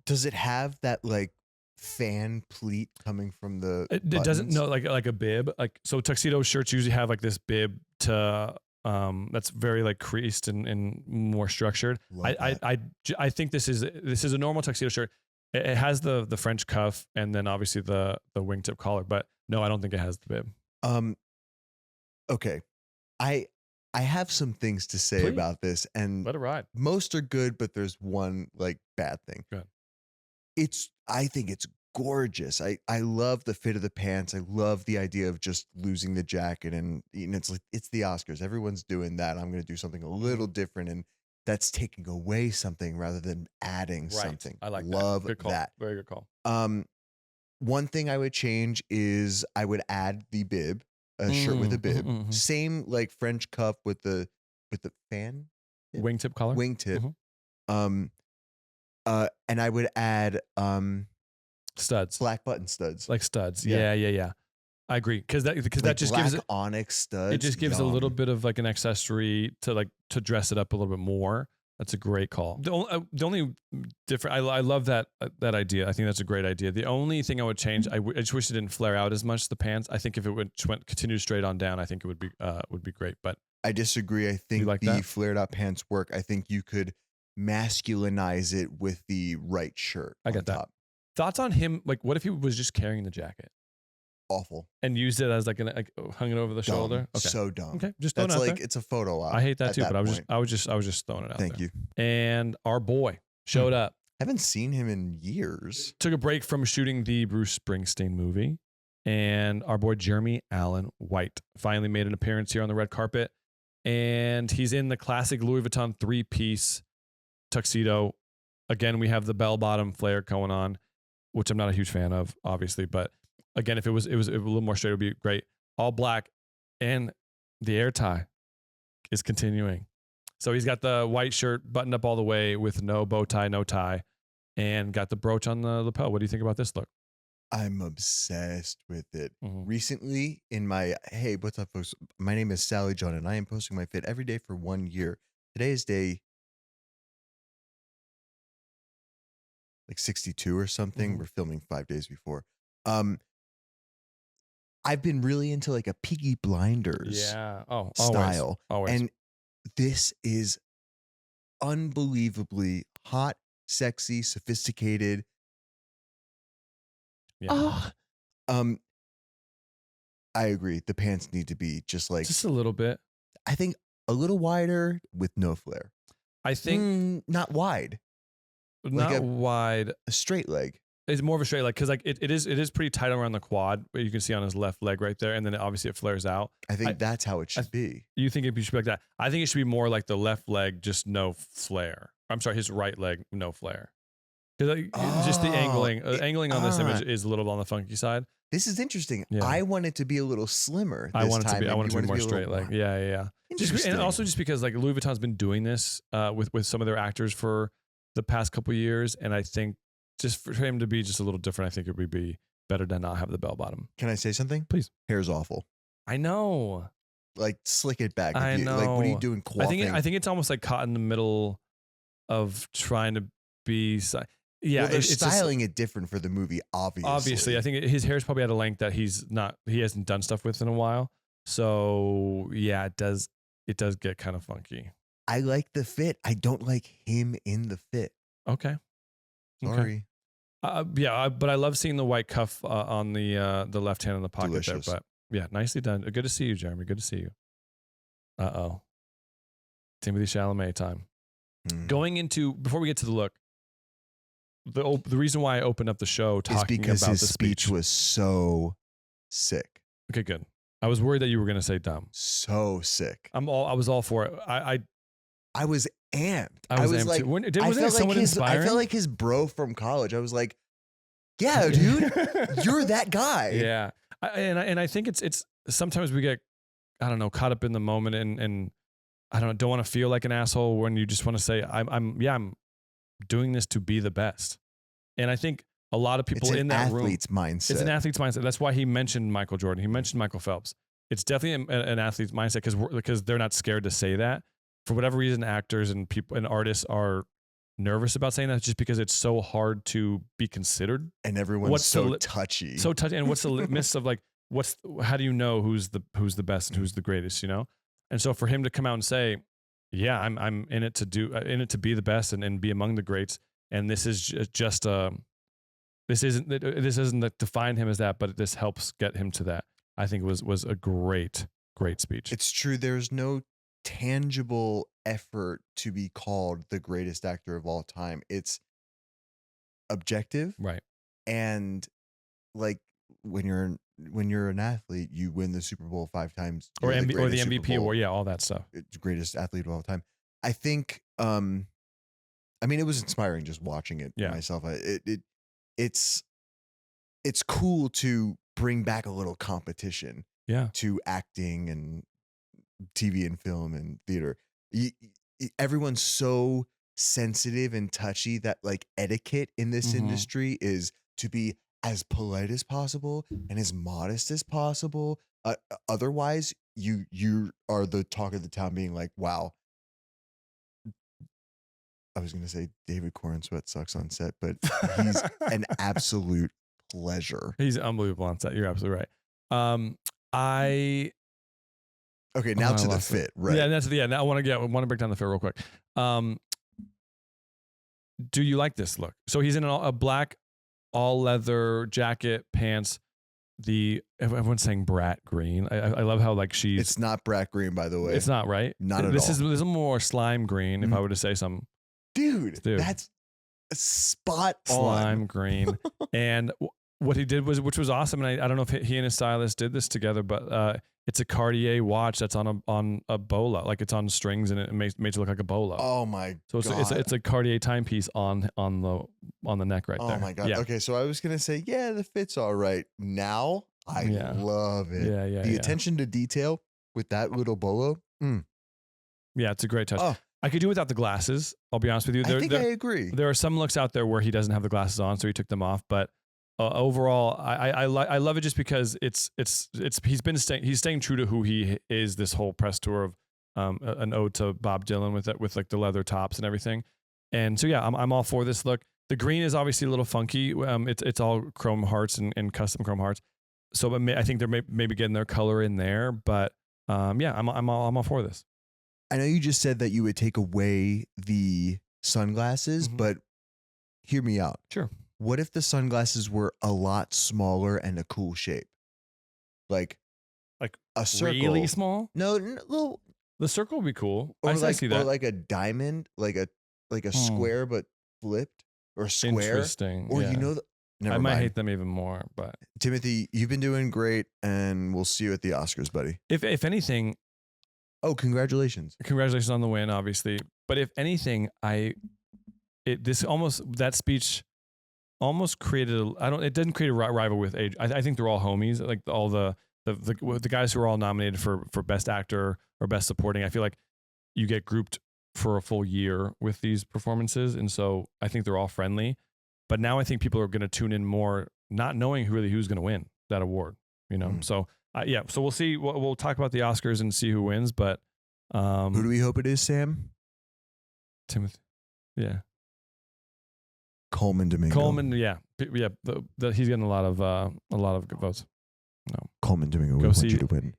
[SPEAKER 2] Does it have that like fan pleat coming from the
[SPEAKER 1] It doesn't,
[SPEAKER 2] buttons?
[SPEAKER 1] no, like a bib. Like, so tuxedo shirts usually have like this bib to that's very like creased and more structured.
[SPEAKER 2] Love that.
[SPEAKER 1] I think this is a normal tuxedo shirt. It has the French cuff and then obviously the wingtip collar, but no, I don't think it has the bib.
[SPEAKER 2] Okay. I have some things to say
[SPEAKER 1] Please.
[SPEAKER 2] about this, and
[SPEAKER 1] Let it ride.
[SPEAKER 2] most are good, but there's one like bad thing.
[SPEAKER 1] Go ahead.
[SPEAKER 2] I think it's gorgeous. I love the fit of the pants. I love the idea of just losing the jacket, and it's like it's the Oscars. Everyone's doing that. I'm going to do something a little different, and that's taking away something rather than adding something.
[SPEAKER 1] I like
[SPEAKER 2] love
[SPEAKER 1] that. Good call.
[SPEAKER 2] that.
[SPEAKER 1] Very good call.
[SPEAKER 2] One thing I would change is I would add the bib, a shirt with a bib, same like French cuff with the fan
[SPEAKER 1] Wingtip collar.
[SPEAKER 2] wingtip. And I would add
[SPEAKER 1] Studs.
[SPEAKER 2] black button studs.
[SPEAKER 1] Like studs.
[SPEAKER 2] Yeah.
[SPEAKER 1] Yeah. I agree. Because that just
[SPEAKER 2] black
[SPEAKER 1] gives it,
[SPEAKER 2] onyx studs.
[SPEAKER 1] it just gives a little bit of like an accessory to dress it up a little bit more. That's a great call. The only different, I love that idea. I think that's a great idea. The only thing I would change, I just wish it didn't flare out as much, the pants. I think if it went continued straight on down, I think it would be great. But
[SPEAKER 2] I disagree. I think
[SPEAKER 1] like
[SPEAKER 2] the
[SPEAKER 1] that?
[SPEAKER 2] flared out pants work. I think you could masculinize it with the right shirt.
[SPEAKER 1] I
[SPEAKER 2] on
[SPEAKER 1] get that.
[SPEAKER 2] top.
[SPEAKER 1] Thoughts on him? Like, what if he was just carrying the jacket
[SPEAKER 2] Awful.
[SPEAKER 1] and used it as like hung it over the
[SPEAKER 2] Dumb.
[SPEAKER 1] shoulder? Okay.
[SPEAKER 2] So dumb.
[SPEAKER 1] Okay. Just throwing
[SPEAKER 2] That's
[SPEAKER 1] it out
[SPEAKER 2] like
[SPEAKER 1] there.
[SPEAKER 2] it's a photo op.
[SPEAKER 1] I hate that
[SPEAKER 2] at
[SPEAKER 1] too, but I was
[SPEAKER 2] point.
[SPEAKER 1] just throwing it out
[SPEAKER 2] Thank
[SPEAKER 1] there.
[SPEAKER 2] you.
[SPEAKER 1] And our boy showed up.
[SPEAKER 2] Haven't seen him in years.
[SPEAKER 1] Took a break from shooting the Bruce Springsteen movie, and our boy Jeremy Allen White finally made an appearance here on the red carpet, and he's in the classic Louis Vuitton 3-piece tuxedo. Again, we have the bell-bottom flare going on, which I'm not a huge fan of, obviously, but again, if it was a little more straight, it would be great. All black, and the air tie is continuing. So he's got the white shirt buttoned up all the way with no bow tie, no tie, and got the brooch on the lapel. What do you think about this look?
[SPEAKER 2] I'm obsessed with it.
[SPEAKER 1] Mhm.
[SPEAKER 2] Recently, in my hey, what's up, folks? My name is Sally John, and I am posting my fit every day for 1 year. Today is day like 62 or something.
[SPEAKER 1] Mhm.
[SPEAKER 2] We're filming 5 days before. I've been really into like a Peaky Blinders
[SPEAKER 1] Yeah. Oh,
[SPEAKER 2] style,
[SPEAKER 1] always.
[SPEAKER 2] and this is unbelievably hot, sexy, sophisticated.
[SPEAKER 1] Yeah.
[SPEAKER 2] I agree. The pants need to be just like
[SPEAKER 1] Just a little bit.
[SPEAKER 2] I think a little wider with no flare.
[SPEAKER 1] I think
[SPEAKER 2] Not wide,
[SPEAKER 1] not
[SPEAKER 2] like
[SPEAKER 1] wide.
[SPEAKER 2] a straight leg.
[SPEAKER 1] It's more of a straight leg because like it is pretty tight around the quad, but you can see on his left leg right there, and then obviously it flares out.
[SPEAKER 2] I think that's how it should be.
[SPEAKER 1] You think it should be like that? I think it should be more like the left leg, just no flare. I'm sorry, his right leg, no flare. Because just the angling on this image is a little on the funky side.
[SPEAKER 2] This is interesting.
[SPEAKER 1] Yeah.
[SPEAKER 2] I want it to be a little slimmer.
[SPEAKER 1] I want it to be
[SPEAKER 2] and
[SPEAKER 1] more
[SPEAKER 2] you
[SPEAKER 1] straight leg. Yeah.
[SPEAKER 2] Interesting.
[SPEAKER 1] And also just because like Louis Vuitton's been doing this with some of their actors for the past couple of years, and I think just for him to be just a little different, I think it would be better to not have the bell bottom.
[SPEAKER 2] Can I say something?
[SPEAKER 1] Please.
[SPEAKER 2] Hair's awful.
[SPEAKER 1] I know.
[SPEAKER 2] Like slick it back.
[SPEAKER 1] I know.
[SPEAKER 2] Like what are you doing? Quaffing?
[SPEAKER 1] I think it's almost like caught in the middle of trying to be. Yeah,
[SPEAKER 2] well, they're
[SPEAKER 1] it's just-
[SPEAKER 2] styling it different for the movie. Obviously,
[SPEAKER 1] I think his hair is probably at a length that he hasn't done stuff with in a while. So yeah, it does get kind of funky.
[SPEAKER 2] I like the fit. I don't like him in the fit.
[SPEAKER 1] Okay.
[SPEAKER 2] Sorry.
[SPEAKER 1] But I love seeing the white cuff on the left hand in the pocket
[SPEAKER 2] Delicious.
[SPEAKER 1] there. But yeah, nicely done. Good to see you, Jeremy. Good to see you. Timothée Chalamet time. Going into, before we get to the look, the reason why I opened up the show talking
[SPEAKER 2] because
[SPEAKER 1] about
[SPEAKER 2] his
[SPEAKER 1] the
[SPEAKER 2] speech was so sick.
[SPEAKER 1] Okay, good. I was worried that you were going to say dumb.
[SPEAKER 2] So sick.
[SPEAKER 1] I was all for it.
[SPEAKER 2] I was amped.
[SPEAKER 1] I was like,
[SPEAKER 2] I felt like his bro from college. I was like, yeah, dude, you're that guy.
[SPEAKER 1] Yeah. I think it's sometimes we get, I don't know, caught up in the moment and I don't want to feel like an asshole when you just want to say, I'm doing this to be the best. And I think a lot of people in that room.
[SPEAKER 2] It's an
[SPEAKER 1] athlete's mindset. That's why he mentioned Michael Jordan. He mentioned Michael Phelps. It's definitely an athlete's mindset because they're not scared to say that. For whatever reason, actors and people and artists are nervous about saying that just because it's so hard to be considered.
[SPEAKER 2] And everyone's touchy.
[SPEAKER 1] So touchy. And what's the litmus of like, how do you know who's the best and who's the greatest, you know? And so for him to come out and say, yeah, I'm in it to be the best and be among the greats. And this is this isn't to define him as that, but this helps get him to that. I think it was a great speech.
[SPEAKER 2] It's true. There's no tangible effort to be called the greatest actor of all time. It's objective.
[SPEAKER 1] Right.
[SPEAKER 2] And like when you're an athlete, you win the Super Bowl 5 times.
[SPEAKER 1] Or the MVP award. Yeah, all that stuff.
[SPEAKER 2] It's greatest athlete of all time. I think, I mean, it was inspiring just watching it myself. It's cool to bring back a little competition to acting and TV and film and theater. Everyone's so sensitive and touchy that like etiquette in this industry is to be as polite as possible and as modest as possible. Otherwise, you are the talk of the town, being like, wow. I was going to say David Corenswet sucks on set, but he's an absolute pleasure.
[SPEAKER 1] He's unbelievable on set. You're absolutely right.
[SPEAKER 2] Okay, now to the fit, right?
[SPEAKER 1] Yeah, now I want to break down the fit real quick. Do you like this look? So he's in a black all leather jacket, pants. Everyone's saying brat green. I love how like she's.
[SPEAKER 2] It's not brat green, by the way.
[SPEAKER 1] It's not, right?
[SPEAKER 2] Not at all.
[SPEAKER 1] This is more slime green. If I were to say something,
[SPEAKER 2] dude, that's a spot on.
[SPEAKER 1] Slime green. And what he did which was awesome. And I don't know if he and his stylist did this together, but it's a Cartier watch that's on a bola, like it's on strings, and it makes it look like a bola.
[SPEAKER 2] Oh my
[SPEAKER 1] god! So it's a Cartier timepiece on the neck right there.
[SPEAKER 2] Oh my god! Yeah. Okay, so I was gonna say, yeah, the fit's all right. Now I love it.
[SPEAKER 1] Yeah.
[SPEAKER 2] The attention to detail with that little bolo.
[SPEAKER 1] Yeah, it's a great touch.
[SPEAKER 2] Oh.
[SPEAKER 1] I could do without the glasses. I'll be honest with you.
[SPEAKER 2] I think I agree.
[SPEAKER 1] There are some looks out there where he doesn't have the glasses on, so he took them off. But overall, I love it just because he's staying true to who he is. This whole press tour of an ode to Bob Dylan with like the leather tops and everything. And so yeah, I'm all for this look. The green is obviously a little funky. It's all chrome hearts and custom chrome hearts. So I think they're maybe getting their color in there. But yeah, I'm all for this.
[SPEAKER 2] I know you just said that you would take away the sunglasses, but hear me out.
[SPEAKER 1] Sure.
[SPEAKER 2] What if the sunglasses were a lot smaller and a cool shape? Like a circle.
[SPEAKER 1] Really small?
[SPEAKER 2] No, little.
[SPEAKER 1] The circle would be cool.
[SPEAKER 2] Or
[SPEAKER 1] I see that.
[SPEAKER 2] Or like a diamond, like a square but flipped, or square.
[SPEAKER 1] Interesting.
[SPEAKER 2] Or
[SPEAKER 1] I might hate them even more. But
[SPEAKER 2] Timothy, you've been doing great, and we'll see you at the Oscars, buddy.
[SPEAKER 1] If anything.
[SPEAKER 2] Oh, congratulations!
[SPEAKER 1] Congratulations on the win, obviously. But if anything, that speech almost created it didn't create a rival with age. I think they're all homies. Like all the guys who are all nominated for best actor or best supporting. I feel like you get grouped for a full year with these performances, and so I think they're all friendly. But now I think people are going to tune in more, not knowing who's going to win that award. You know, so. So we'll see. We'll talk about the Oscars and see who wins. But
[SPEAKER 2] who do we hope it is, Sam?
[SPEAKER 1] Timothy. Yeah.
[SPEAKER 2] Coleman Domingo.
[SPEAKER 1] Coleman. Yeah. He's getting a lot of good votes. No.
[SPEAKER 2] Coleman Domingo. We want you to win.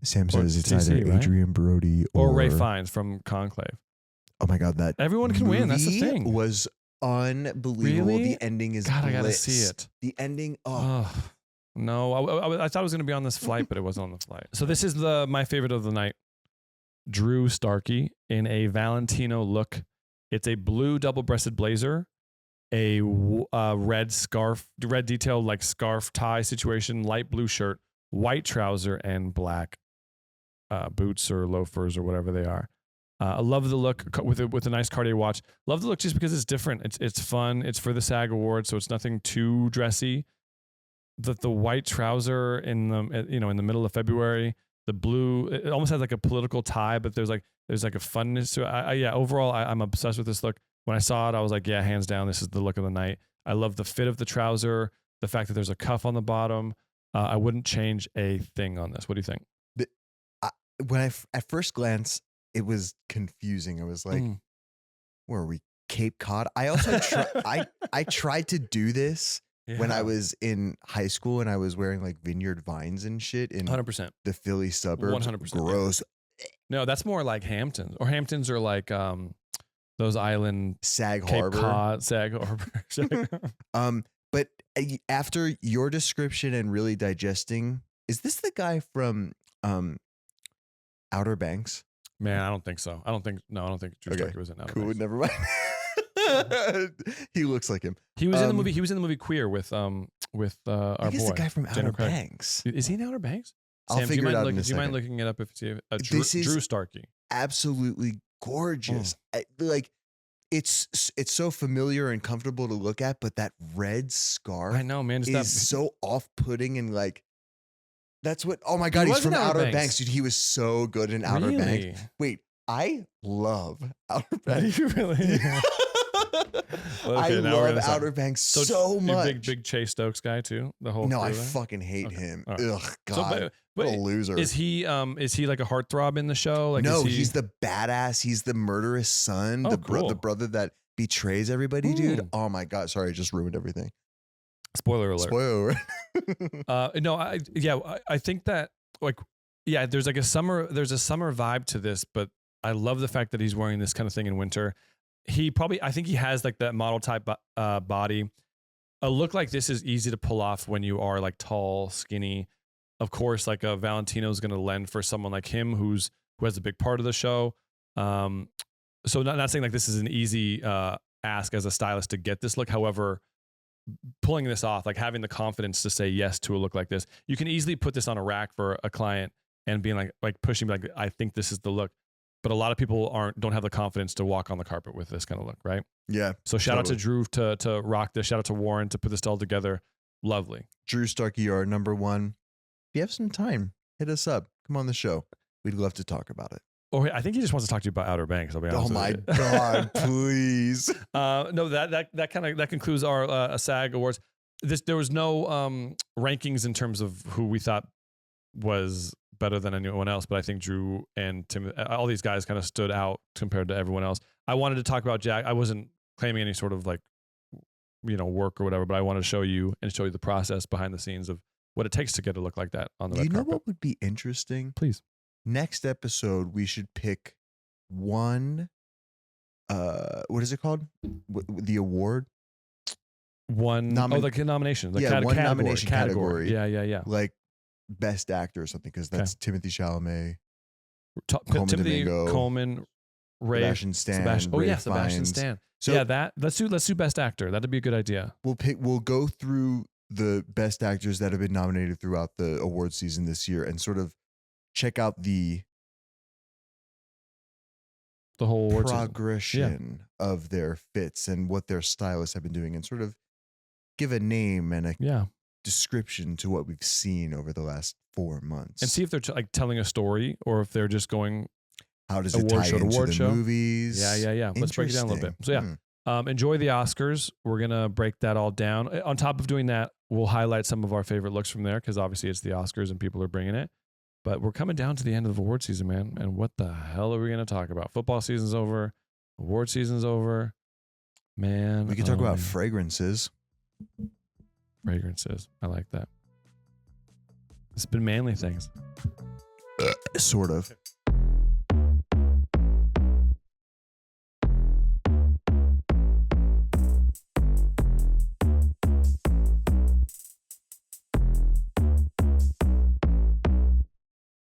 [SPEAKER 2] Sam says it's either Adrian Brody
[SPEAKER 1] or Ray Fiennes from Conclave.
[SPEAKER 2] Oh my God, that
[SPEAKER 1] Everyone can win. That's the
[SPEAKER 2] movie
[SPEAKER 1] thing.
[SPEAKER 2] Was unbelievable.
[SPEAKER 1] Really?
[SPEAKER 2] The ending is
[SPEAKER 1] God, I gotta
[SPEAKER 2] bliss.
[SPEAKER 1] see it.
[SPEAKER 2] The ending.
[SPEAKER 1] Oh, no, I thought it was going to be on this flight, but it wasn't on the flight. So this is my favorite of the night. Drew Starkey in a Valentino look. It's a blue double-breasted blazer, a red scarf, red detail like scarf tie situation, light blue shirt, white trouser, and black boots or loafers or whatever they are. I love the look with a nice Cartier watch. Love the look just because it's different. It's fun. It's for the SAG Awards, so it's nothing too dressy. The white trouser in the middle of February, the blue, it almost has like a political tie, but there's like a funness to it. Overall, I'm obsessed with this look. When I saw it, I was like, yeah, hands down, this is the look of the night. I love the fit of the trouser, the fact that there's a cuff on the bottom. I wouldn't change a thing on this. What do you think?
[SPEAKER 2] At first glance, it was confusing. I was like, where are we? Cape Cod? I also I tried to do this when I was in high school and I was wearing like Vineyard Vines and shit in
[SPEAKER 1] 100%.
[SPEAKER 2] the Philly suburbs.
[SPEAKER 1] 100%.
[SPEAKER 2] Gross.
[SPEAKER 1] No, that's more like Hamptons. Or Hamptons are like those island
[SPEAKER 2] SAG
[SPEAKER 1] Cape
[SPEAKER 2] Harbor.
[SPEAKER 1] Cod, SAG Harbor.
[SPEAKER 2] But after your description and really digesting, is this the guy from Outer Banks?
[SPEAKER 1] Man, I don't think so. I don't think Drew Starkey was in Outer
[SPEAKER 2] Cool,
[SPEAKER 1] Banks.
[SPEAKER 2] never mind. He looks like him.
[SPEAKER 1] He was in the movie. He was in the movie Queer with our boy.
[SPEAKER 2] I guess the guy from Outer
[SPEAKER 1] Craig.
[SPEAKER 2] Banks.
[SPEAKER 1] Is he in Outer Banks?
[SPEAKER 2] I'll
[SPEAKER 1] Sam,
[SPEAKER 2] figure it out in a
[SPEAKER 1] do you mind
[SPEAKER 2] second.
[SPEAKER 1] looking it up if it's
[SPEAKER 2] This
[SPEAKER 1] Drew
[SPEAKER 2] is
[SPEAKER 1] Starkey?
[SPEAKER 2] Absolutely gorgeous. It's so familiar and comfortable to look at, but that red scarf
[SPEAKER 1] I know, man.
[SPEAKER 2] is so off-putting and like that's what. Oh my God, he's
[SPEAKER 1] was in
[SPEAKER 2] from
[SPEAKER 1] Outer
[SPEAKER 2] Outer
[SPEAKER 1] Banks.
[SPEAKER 2] Banks, dude. He was so good in Outer
[SPEAKER 1] Really?
[SPEAKER 2] Banks. Wait, I love Outer
[SPEAKER 1] Do
[SPEAKER 2] Banks.
[SPEAKER 1] you really?
[SPEAKER 2] I
[SPEAKER 1] Okay, now we're
[SPEAKER 2] love
[SPEAKER 1] gonna
[SPEAKER 2] Outer Banks so
[SPEAKER 1] you're
[SPEAKER 2] much.
[SPEAKER 1] Big Chase Stokes guy too. The whole
[SPEAKER 2] No,
[SPEAKER 1] crew
[SPEAKER 2] I
[SPEAKER 1] there?
[SPEAKER 2] fucking hate
[SPEAKER 1] Okay,
[SPEAKER 2] him.
[SPEAKER 1] all right.
[SPEAKER 2] Ugh, God, what a loser.
[SPEAKER 1] Is he like a heartthrob in the show? Like,
[SPEAKER 2] No,
[SPEAKER 1] is he,
[SPEAKER 2] he's the badass. He's the murderous son.
[SPEAKER 1] Oh,
[SPEAKER 2] the
[SPEAKER 1] cool.
[SPEAKER 2] brother that betrays everybody, dude.
[SPEAKER 1] Mm.
[SPEAKER 2] Oh my God, sorry, I just ruined everything.
[SPEAKER 1] spoiler alert.
[SPEAKER 2] Spoiler alert.
[SPEAKER 1] No, I think that there's a summer vibe to this, but I love the fact that he's wearing this kind of thing in winter. I think he has like that model type body. A look like this is easy to pull off when you are like tall, skinny. Of course, like a Valentino is going to lend for someone like him who has a big part of the show. So not saying like this is an easy ask as a stylist to get this look. However, pulling this off, like having the confidence to say yes to a look like this, you can easily put this on a rack for a client and being like pushing, like, I think this is the look. But a lot of people don't have the confidence to walk on the carpet with this kind of look, right?
[SPEAKER 2] Yeah.
[SPEAKER 1] So shout out to Drew to rock this. Shout out to Warren to put this all together. Lovely.
[SPEAKER 2] Drew Starkey, our number one. If you have some time, hit us up. Come on the show. We'd love to talk about it.
[SPEAKER 1] Or I think he just wants to talk to you about Outer Banks. I'll be honest.
[SPEAKER 2] Oh my
[SPEAKER 1] with you.
[SPEAKER 2] God, please.
[SPEAKER 1] No, that concludes our SAG Awards. There was no rankings in terms of who we thought was better than anyone else, but I think Drew and Tim, all these guys kind of stood out compared to everyone else. I wanted to talk about Jack. I wasn't claiming any sort of like, work or whatever, but I wanted to show you the process behind the scenes of what it takes to get a look like that on the red carpet.
[SPEAKER 2] What would be interesting?
[SPEAKER 1] Please.
[SPEAKER 2] Next episode, we should pick one. What is it called? The award?
[SPEAKER 1] One. Like a nomination. Like
[SPEAKER 2] one nomination category.
[SPEAKER 1] Yeah.
[SPEAKER 2] Like best actor or something, because that's Timothy Chalamet,
[SPEAKER 1] Timothy
[SPEAKER 2] Domingo,
[SPEAKER 1] Coleman, Ray,
[SPEAKER 2] Sebastian Stan.
[SPEAKER 1] Sebastian Stan. So yeah, let's do best actor. That'd be a good idea.
[SPEAKER 2] We'll go through the best actors that have been nominated throughout the award season this year and sort of check out the
[SPEAKER 1] whole award
[SPEAKER 2] progression of their fits and what their stylists have been doing, and sort of give a name and a description to what we've seen over the last 4 months,
[SPEAKER 1] and see if they're like telling a story or if they're just going.
[SPEAKER 2] How does it tie into the movies?
[SPEAKER 1] Yeah. Let's break it down a little bit. So enjoy the Oscars. We're gonna break that all down. On top of doing that, we'll highlight some of our favorite looks from there because obviously it's the Oscars and people are bringing it. But we're coming down to the end of the award season, man. And what the hell are we gonna talk about? Football season's over. Award season's over. Man,
[SPEAKER 2] we could talk about fragrances.
[SPEAKER 1] Fragrances. I like that. It's been manly things.
[SPEAKER 2] Sort of.